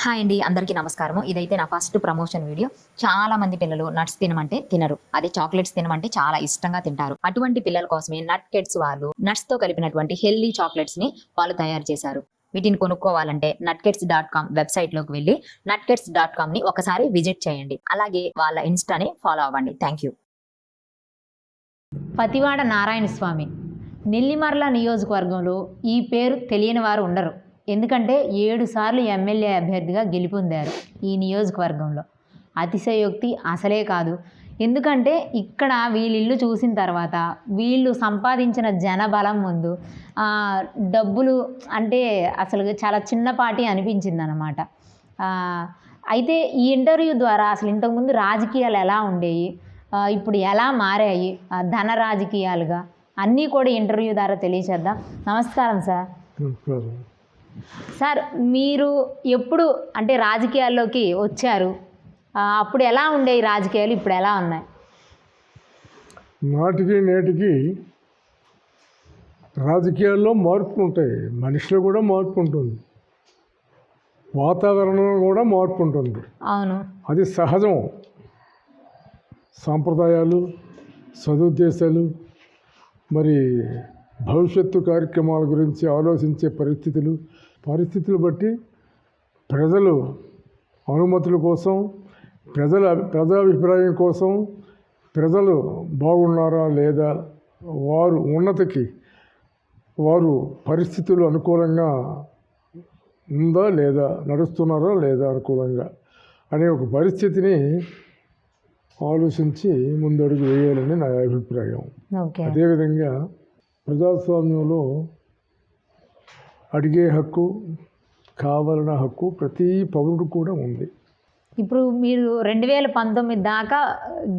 Hi అండి, అందరికీ నమస్కారము. ఇదైతే నా ఫస్ట్ ప్రమోషన్ వీడియో. చాలా మంది పిల్లలు నట్స్ తినమంటే తినరు, అదే చాక్లెట్స్ తినమంటే చాలా ఇష్టంగా తింటారు. అటువంటి పిల్లల కోసమే నట్ కిడ్స్ వాళ్ళు నట్స్ తో కలిపినటువంటి హెల్దీ చాక్లెట్స్ ని వాళ్ళు తయారు చేశారు. వీటిని కొనుక్కోవాలంటే nutkids.com వెబ్సైట్ లోకి వెళ్ళి nutkids.com ని ఒకసారి విజిట్ చేయండి. అలాగే వాళ్ళ ఇన్స్టాని ఫాలో అవ్వండి. Thank you. పతివాడ నారాయణ స్వామి నెల్లిమర్ల నియోజకవర్గంలో ఈ పేరు తెలియని వారు ఉండరు. ఎందుకంటే 7 సార్లు ఎమ్మెల్యే అభ్యర్థిగా గెలుపొందారు ఈ నియోజకవర్గంలో. అతిశయోక్తి అసలే కాదు. ఎందుకంటే ఇక్కడ వీళ్ళిల్లు చూసిన తర్వాత వీళ్ళు సంపాదించిన జనబలం ముందు డబ్బులు అంటే అసలు చాలా చిన్నపాటి అనిపించింది అన్నమాట. అయితే ఈ ఇంటర్వ్యూ ద్వారా అసలు ఇంతకుముందు రాజకీయాలు ఎలా ఉండేవి, ఇప్పుడు ఎలా మారాయి, ధన రాజకీయాలుగా అన్నీ కూడా ఇంటర్వ్యూ ద్వారా తెలియచేద్దాం. నమస్కారం సార్. సార్, మీరు ఎప్పుడు అంటే రాజకీయాల్లోకి వచ్చారు? అప్పుడు ఎలా ఉండేవి రాజకీయాలు, ఇప్పుడు ఎలా ఉన్నాయి? నాటికి నేటికి రాజకీయాల్లో మార్పు ఉంటాయి, మనిషిలో కూడా మార్పు ఉంటుంది, వాతావరణంలో కూడా మార్పు ఉంటుంది. అవును, అది సహజం. సాంప్రదాయాలు, సదుద్దేశాలు, మరి భవిష్యత్తు కార్యక్రమాల గురించి ఆలోచించే పరిస్థితులు బట్టి ప్రజలు అనుమతుల కోసం, ప్రజాభిప్రాయం కోసం, ప్రజలు బాగున్నారా లేదా, వారు ఉన్నతికి వారు పరిస్థితులు అనుకూలంగా ఉందా లేదా, నడుస్తున్నారా లేదా అనుకూలంగా అనే ఒక పరిస్థితిని ఆలోచించి ముందడుగు వేయాలని నా అభిప్రాయం. అదేవిధంగా ప్రజాస్వామ్యంలో అడిగే హక్కు, కావాలన్న హక్కు ప్రతి పౌరుడు కూడా ఉంది. ఇప్పుడు మీరు 2019 దాకా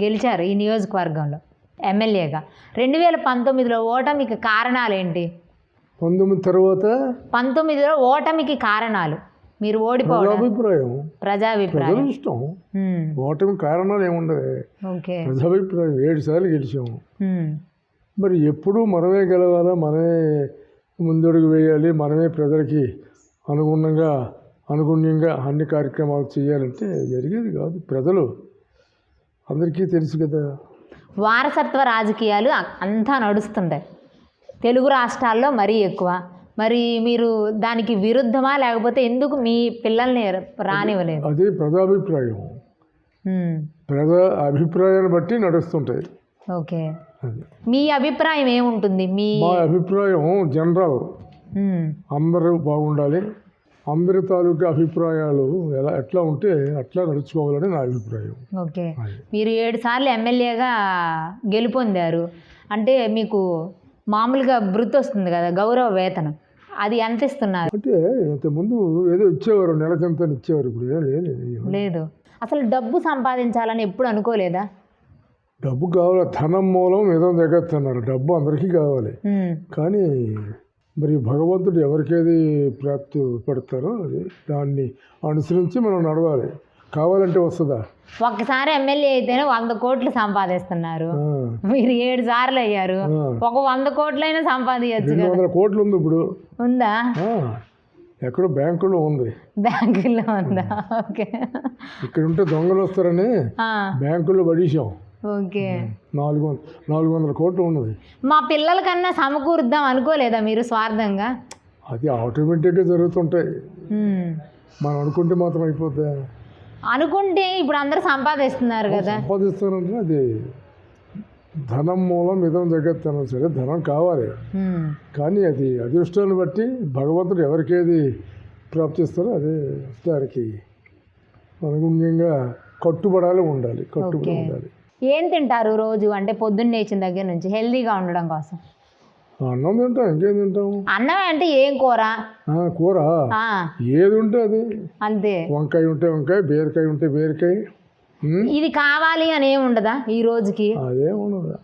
గెలిచారు ఈ నియోజకవర్గంలో ఎమ్మెల్యేగా. 2019లో ఓటమికి కారణాలు ఏంటి? 19 తర్వాత 19లో ఓటమికి కారణాలు మీరు ఓడిపోవడం. ప్రజాభిప్రాయం ఇష్టం. ఓటమి కారణాలు ఏముండదు. ప్రజాభిప్రాయం 7 సార్లు గెలిచాము. మరి ఎప్పుడు మనమే గెలవాలా, మనమే ముందడుగు వేయాలి, మనమే ప్రజలకి అనుగుణ్యంగా అన్ని కార్యక్రమాలు చేయాలంటే జరిగేది కాదు. ప్రజలు అందరికీ తెలుసు కదా. వారసత్వ రాజకీయాలు అంతా నడుస్తుంటాయి తెలుగు రాష్ట్రాల్లో మరీ ఎక్కువ. మరి మీరు దానికి విరుద్ధమా, లేకపోతే ఎందుకు మీ పిల్లల్ని రానివ్వలేదు? అది ప్రజాభిప్రాయం. ప్రజా అభిప్రాయాన్ని బట్టి నడుస్తుంటాయి. ఓకే, మీ అభిప్రాయం ఏముంటుంది? మా అభిప్రాయం జనరల్, అందరూ బాగుండాలి, అందరి తాలూకా అభిప్రాయాలు ఎట్లా ఉంటే అట్లా నడుచుకోవాలని నా అభిప్రాయం. ఓకే, మీరు 7 సార్లు ఎమ్మెల్యేగా గెలుపొందారు అంటే మీకు మామూలుగా వృత్తి వస్తుంది కదా, గౌరవ వేతనం, అది ఎంత ఇస్తున్నారు? అంటే ఇంతకుముందు ఏదో ఇచ్చేవారు, నెలకింత ఇచ్చేవారు, ఇప్పుడు లేదు. అసలు డబ్బు సంపాదించాలని ఎప్పుడు అనుకోలేదా? డబ్బు కావాలి, ధనం మూలం ఏదో జగత్తన్నారు, డబ్బు అందరికీ కావాలి. కానీ మరి భగవంతుడు ఎవరికేది ప్రాప్తి పడతారో అది దాన్ని అనుసరించి మనం నడవాలి. కావాలంటే వస్తుందా? ఒక్కసారి ఎమ్మెల్యే అయితేనే 100 కోట్లు సంపాదిస్తున్నారు. మీరు 7 సార్లు అయ్యారు, ఒక 100 కోట్లైనా సంపాదించచ్చు. 200 కోట్లు ఉంది ఇప్పుడు. ఉందా? ఎక్కడో బ్యాంకులో ఉంది. బ్యాంకుల్లో ఉందా? ఓకే. ఇక్కడ ఉంటే దొంగలు వస్తారని బ్యాంకుల్లో పడేసాం. ఓకే, 400 కోట్లు ఉన్నది. మా పిల్లల కన్నా సమకూరుద్దాం అనుకోలేదా మీరు స్వార్థంగా? అది ఆటోమేటిక్గా జరుగుతుంటాయి, మనం అనుకుంటే మాత్రం అయిపోద్దా? అనుకుంటే ఇప్పుడు అందరూ సంపాదిస్తున్నారు కదా. సంపాదిస్తారంటే అది ధనం మూలం ఇదం జగత్తనం. సరే, ధనం కావాలి, కానీ అది అదృష్టాన్ని బట్టి భగవంతుడు ఎవరికేది ప్రాప్తిస్తారో అదే దానికి అనుగుణ్యంగా కట్టుబడి ఉండాలి. ఏం తింటారు రోజు, అంటే పొద్దున్న లేచిన దగ్గర నుంచి హెల్దీగా ఉండడం కోసం? అన్నం తింటాం, ఇంకేం తింటాం? అన్నం అంటే ఏం కూర? కూర ఏది ఉంటే అది అంతే. వంకాయ ఉంటే వంకాయ, బీరకాయ ఉంటే బీరకాయ. ఇది కావాలి అని ఏమి ఉండదా ఈ రోజుకి? అదే ఉండదు.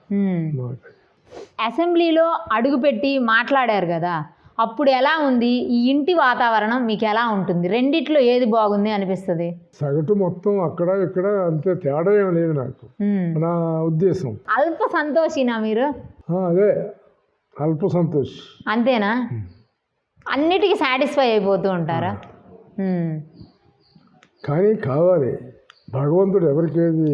అసెంబ్లీలో అడుగుపెట్టి మాట్లాడారు కదా, అప్పుడు ఎలా ఉంది ఈ ఇంటి వాతావరణం? మీకు ఎలా ఉంటుంది? రెండిట్లో ఏది బాగుంది అనిపిస్తుంది? సగటు మొత్తం అక్కడ ఇక్కడ అంతే, తేడా ఏం లేదు నాకు, నా ఉద్దేశం. అల్ప సంతోషినా మీరు? అదే అల్ప సంతోష్. అంతేనా? అన్నిటికీ సాటిస్ఫై అయిపోతూ ఉంటారా? కానీ కావాలి. భగవంతుడు ఎవరికేది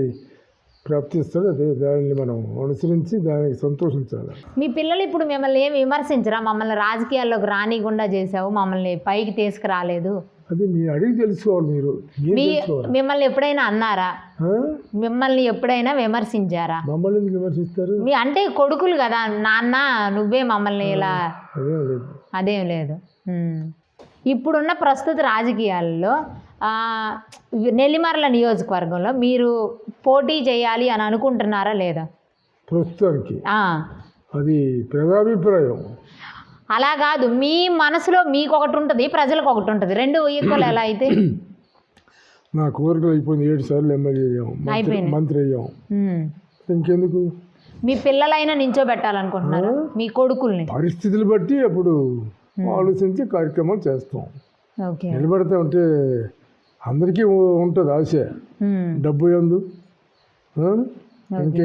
ప్రాప్తిస్తాడో అదే దానిని మనం అనుసరించి దానికి సంతోషించాలి. మీ పిల్లలు ఇప్పుడు మిమ్మల్ని ఏం విమర్శించరా? మమ్మల్ని రాజకీయాల్లోకి రానికుండా చేసావు, మమ్మల్ని పైకి తీసుకురాలేదు, అది మీ అడిగి తెలుసుకోవాలి. మీరు మిమ్మల్ని ఎప్పుడైనా అన్నారా? మిమ్మల్ని ఎప్పుడైనా విమర్శించారా? మమ్మల్ని ఎందుకు విమర్శిస్తారు? మీ అంటే కొడుకులు కదా, నాన్న నువ్వే మమ్మల్ని ఇలా. అదేం లేదు. అదేం లేదు. ఇప్పుడున్న ప్రస్తుత రాజకీయాల్లో నెల్లిమర్ల నియోజకవర్గంలో మీరు పోటీ చేయాలి అని అనుకుంటున్నారా లేదా? ప్రస్తుతానికి అది ప్రజాభిప్రాయం. అలా కాదు, మీ మనసులో మీకు ఒకటి ఉంటుంది, ప్రజలకు ఒకటి ఉంటుంది, రెండు ఈక్వల్ ఎలా అయితే? నా కోరికలు అయిపోయింది. 7 సార్లు ఎమ్మెల్యే అయ్యాం, మంత్రి అయ్యాం, ఇంకెందుకు? మీ పిల్లలైనా నించోబెట్టాలనుకుంటున్నారా మీ కొడుకుల్ని? పరిస్థితులు బట్టి అప్పుడు ఆలోచించి కార్యక్రమాలు చేస్తాం. నిలబడతా ఉంటే అందరికీ ఉంటుంది ఆశ, డబ్బు ఎందు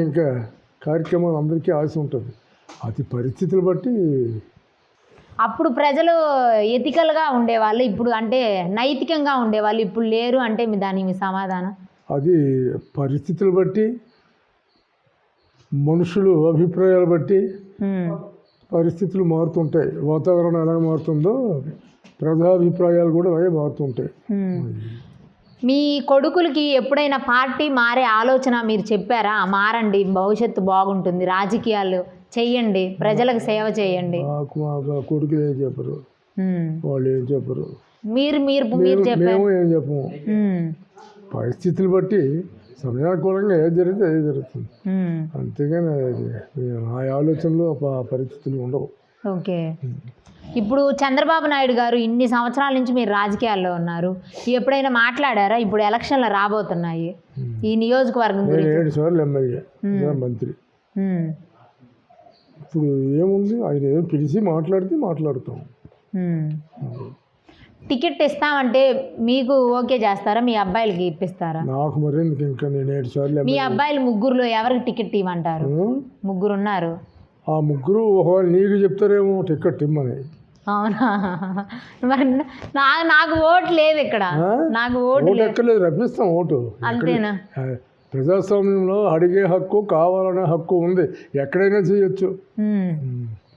ఇంకా కార్యక్రమాలు అందరికీ ఆశ ఉంటుంది. అది పరిస్థితులు బట్టి. అప్పుడు ప్రజలు ఎథికల్గా ఉండేవాళ్ళు, ఇప్పుడు అంటే నైతికంగా ఉండేవాళ్ళు ఇప్పుడు లేరు అంటే దానికి మీ సమాధానం? అది పరిస్థితులు బట్టి, మనుషులు అభిప్రాయాలు బట్టి పరిస్థితులు మారుతుంటాయి. వాతావరణం ఎలా మారుతుందో ప్రజాభిప్రాయాలు కూడా అవే మారుతుంటాయి. మీ కొడుకులకి ఎప్పుడైనా పార్టీ మారే ఆలోచన మీరు చెప్పారా? మారండి, భవిష్యత్తు బాగుంటుంది, రాజకీయాలు చెయ్యండి, ప్రజలకు సేవ చేయండి? మా కొడుకులు ఏం చెప్పరు, వాళ్ళు ఏం చెప్పరు, మీరు చెప్పారు. ఏం చెప్పము. పరిస్థితులు బట్టి సమయానుకూలంగా ఏది జరిగితే అదే జరుగుతుంది, అంతేగాని ఆ ఆలోచనలు ఆ పరిస్థితులు ఉండవు. ఓకే. ఇప్పుడు చంద్రబాబు నాయుడు గారు ఇన్ని సంవత్సరాల నుంచి మీరు రాజకీయాల్లో ఉన్నారు, ఎప్పుడైనా మాట్లాడారా? ఇప్పుడు ఎలక్షన్లు రాబోతున్నాయి, ఈ నియోజకవర్గం గురించి. 7 సార్లు ఎమ్మెల్యే, మంత్రి. ఇప్పుడు ఏముంది, ఆయన ఏం పిలిచి మాట్లాడతాం. టికెట్ ఇస్తామంటే మీకు ఓకే చేస్తారా? మీ అబ్బాయిలకి ఇప్పిస్తారా? నాకు మరి ఇంకా నేను 7 సార్లు. మీ అబ్బాయిలు ముగ్గురులో ఎవరికి టికెట్ ఇవ్వమంటారు? ముగ్గురు ఉన్నారు. ఆ ముగ్గురు ఒకవేళ నీకు చెప్తారేమో టికెట్ ఇమ్మని. అవునా? మరి నాకు ఓటు లేదు ఇక్కడ, నాకు ఓటు ఎక్కలేదు, రప్పిస్తాం ఓటు. అంతేనా? ప్రజాస్వామ్యంలో అడిగే హక్కు, కావాలనే హక్కు ఉంది, ఎక్కడైనా చేయొచ్చు,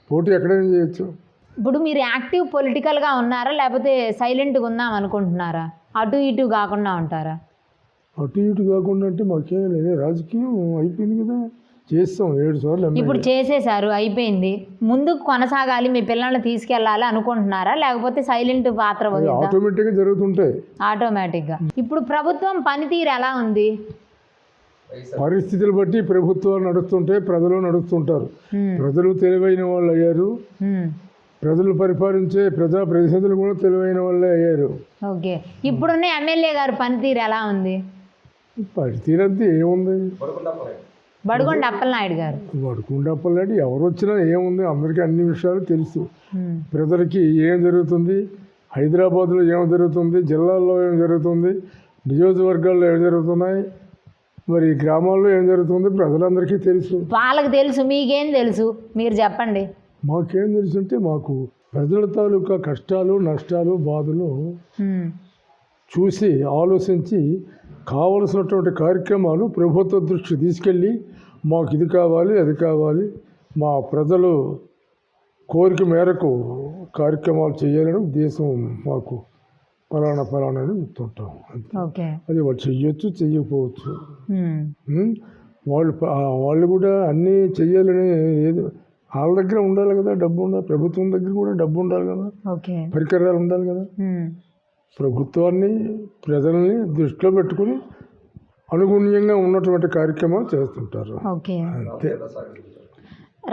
పోటీ ఎక్కడైనా చేయొచ్చు. ఇప్పుడు మీరు యాక్టివ్ పొలిటికల్గా ఉన్నారా, లేకపోతే సైలెంట్గా ఉందాం అనుకుంటున్నారా? అటు ఇటు కాకుండా ఉంటారా? అటు ఇటు కాకుండా అంటే మాకేం లేదు, రాజకీయం అయిపోయింది కదా, చేస్తాం. 7 సార్లు ఇప్పుడు చేసేసారు, అయిపోయింది, ముందుకు కొనసాగాలి, మీ పిల్లల్ని తీసుకెళ్ళాలి అనుకుంటున్నారా, లేకపోతే సైలెంట్ పాత్ర ఆటోమేటిక్గా జరుగుతుంటాయి? ఆటోమేటిక్గా. ఇప్పుడు ప్రభుత్వం పనితీరు ఎలా ఉంది? పరిస్థితులు బట్టి ప్రభుత్వాలు నడుస్తుంటే ప్రజలు నడుస్తుంటారు. ప్రజలు తెలివైన వాళ్ళు అయ్యారు, ప్రజలు పరిపాలించే ప్రజాప్రతినిధులు కూడా తెలివైన వాళ్ళే అయ్యారు. ఓకే. ఇప్పుడున్న ఎమ్మెల్యే గారు పనితీరు ఎలా ఉంది? పనితీరు అంతే ఏముంది, బడుగొండ అప్పలనాయుడు గారు. బడుగొండ అప్పలనాయుడు ఎవరు వచ్చినా ఏముంది, అందరికీ అన్ని విషయాలు తెలుసు. ప్రజలకి ఏం జరుగుతుంది, హైదరాబాద్లో ఏం జరుగుతుంది, జిల్లాల్లో ఏం జరుగుతుంది, నియోజకవర్గాల్లో ఏం జరుగుతున్నాయి, మరి గ్రామాల్లో ఏం జరుగుతుంది, ప్రజలందరికీ తెలుసు. వాళ్ళకి తెలుసు, మీకేం తెలుసు మీరు చెప్పండి. మాకేం తెలుసు అంటే మాకు ప్రజల తాలూకా కష్టాలు, నష్టాలు, బాధలు చూసి ఆలోచించి కావలసినటువంటి కార్యక్రమాలు ప్రభుత్వ దృష్టి తీసుకెళ్ళి మాకు ఇది కావాలి, అది కావాలి, మా ప్రజలు కోరిక మేరకు కార్యక్రమాలు చేయాలని ఉద్దేశం మాకు. ఫలానా అని చెప్తుంటాం. అది వాళ్ళు చెయ్యొచ్చు, చెయ్యకపోవచ్చు. వాళ్ళు కూడా అన్నీ చెయ్యాలని ఏదో వాళ్ళ దగ్గర ఉండాలి కదా, డబ్బు ఉండాలి. ప్రభుత్వం దగ్గర కూడా డబ్బు ఉండాలి కదా, పరికరాలు ఉండాలి కదా. ప్రభుత్వాన్ని, ప్రజల్ని దృష్టిలో పెట్టుకుని అనుగుణ్యంగా ఉన్నటువంటి కార్యక్రమాలు చేస్తుంటారు. అంతే.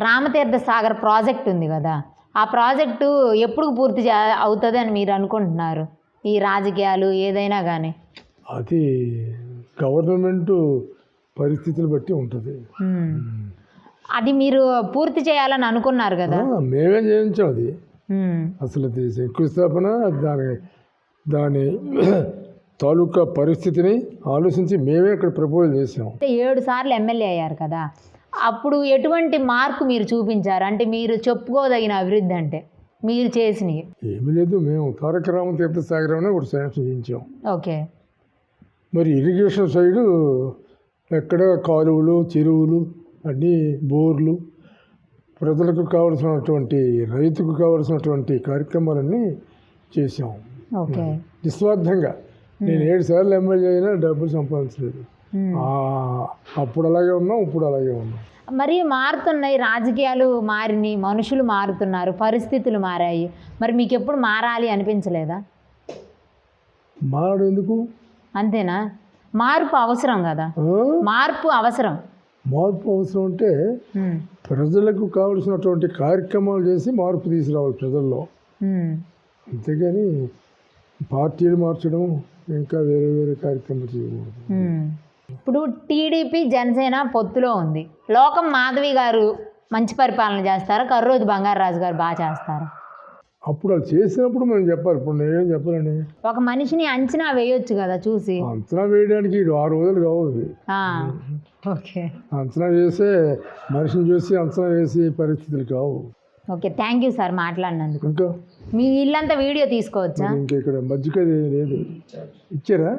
రామతీర్థ సాగర్ ప్రాజెక్ట్ ఉంది కదా, ఆ ప్రాజెక్టు ఎప్పుడు పూర్తి అవుతుంది అని మీరు అనుకుంటున్నారు? ఈ రాజకీయాలు ఏదైనా కానీ అది గవర్నమెంట్ పరిస్థితులు బట్టి ఉంటుంది. అది మీరు పూర్తి చేయాలని అనుకున్నారు కదా? మేమే చేయించాం అది. అసలు శంకుస్థాపన దాని తాలూకా పరిస్థితిని ఆలోచించి మేమే అక్కడ ప్రపోజల్ చేసాం. 7 సార్లు ఎమ్మెల్యే అయ్యారు కదా, అప్పుడు ఎటువంటి మార్కు మీరు చూపించారు? అంటే మీరు చెప్పుకోదగిన అభివృద్ధి అంటే మీరు చేసినవి ఏమీ లేదు. మేము తారక రామతీర్థ సాగరం ఒకటి శాంక్షన్ చేయించాం. ఓకే. మరి ఇరిగేషన్ సైడు ఎక్కడ కాలువలు చెరువులు అన్నీ బోర్లు ప్రజలకు కావలసినటువంటి రైతుకు కావలసినటువంటి కార్యక్రమాలన్నీ చేసాం ఓకే. నిస్వార్థంగా. నేను 7 సార్లు ఎమ్మెల్యే అయినా డబ్బులు సంపాదించలేదు. అప్పుడు అలాగే ఉన్నాం, ఇప్పుడు అలాగే ఉన్నాం. మరి మారుతున్నాయి, రాజకీయాలు మారినాయి, మనుషులు మారుతున్నారు, పరిస్థితులు మారాయి. మరి మీకు ఎప్పుడు మారాలి అనిపించలేదా? మారడం ఎందుకు? అంతేనా? మార్పు అవసరం కదా, మార్పు అవసరం. మార్పు అవసరం అంటే ప్రజలకు కావలసినటువంటి కార్యక్రమాలు చేసి మార్పు తీసుకురావాలి ప్రజల్లో. అంతేగాని పార్టీలు మార్చడం ఇంకా వేరే వేరే కార్యక్రమాలు చేయకూడదు. ఇప్పుడు టీడీపీ జనసేన పొత్తులో ఉంది. లోకం మాధవి గారు మంచి పరిపాలన చేస్తారా, కర్రోజు బంగారరాజు గారు బాగా చేస్తారా? అప్పుడు వాళ్ళు చేసినప్పుడు మనం చెప్పాలి. ఇప్పుడు నేనేం చెప్పాలండి? ఒక మనిషిని అంచనా వేయొచ్చు కదా చూసి. అంచనా వేయడానికి 6 రోజులు కావాలి. ఓకే. అంచనా వేసే మనిషిని చూసి అంచనా వేసే పరిస్థితులు కావు. ఓకే, థ్యాంక్ యూ సార్ మాట్లాడినందుకు. ఇంకా మీ ఇల్లంతా వీడియో తీసుకోవచ్చా? ఇంకా ఇక్కడ మధ్యకది లేదు, ఇచ్చారా?